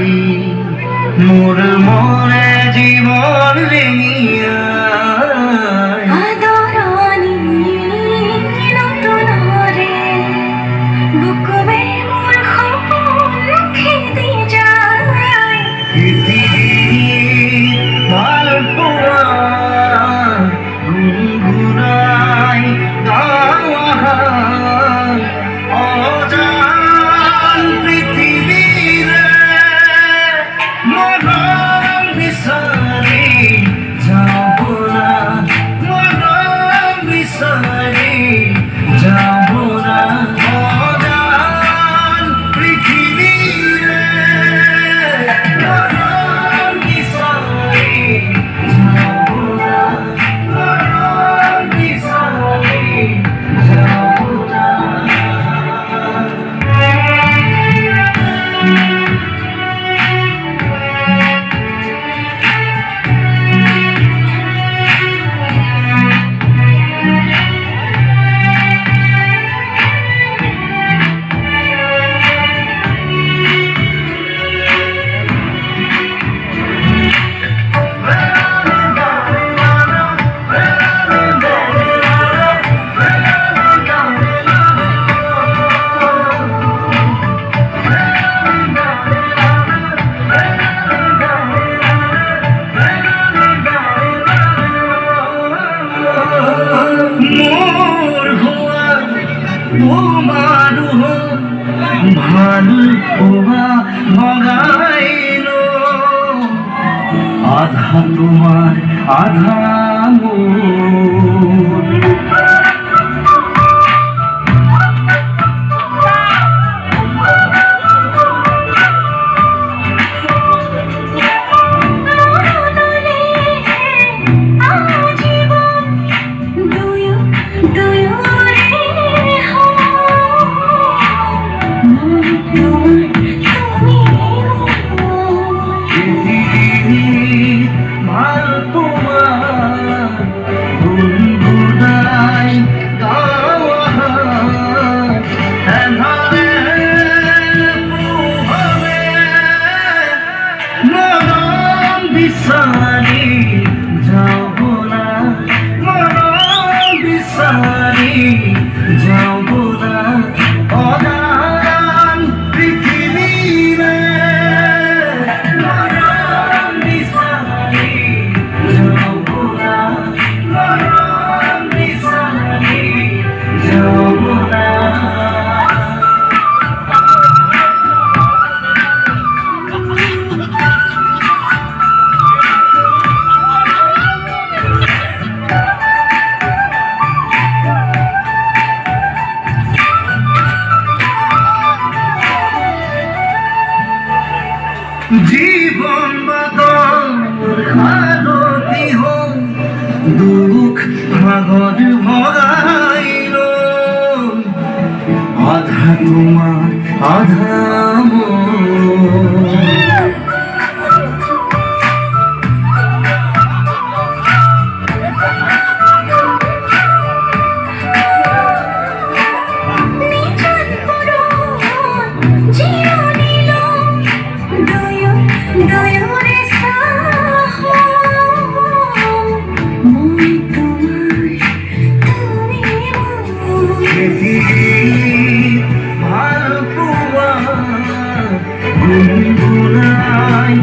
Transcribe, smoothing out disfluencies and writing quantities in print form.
জানি মোর মনে জীবন রেঙিয়া আদরানি নতুন রে বুকবে মোর খবর খেতে যায় মালপোয়া গুনগুনাই গাওয়া অজান পৃথিবীরে মরণ বিসারি যাব না মরণ বিসারি যাব না অজান পৃথিবীরে মরণ বিসারি যাব না মরণ বিসারি যাব না মোর হওয়া তোমার ভালো হওয়া ভগাইল আধা তোমার আধা মোর বিসারি যাব না মরণ বিসারি যাব না অজান পৃথিবীরে মরণ বিসারি যাব না মরণ বিসারি যাব না জীবন বদল খারতি হোক দুঃখ ভাগর ভগাইল আধা তোমার আধা মোর ভালপোয়া গুনগুনাই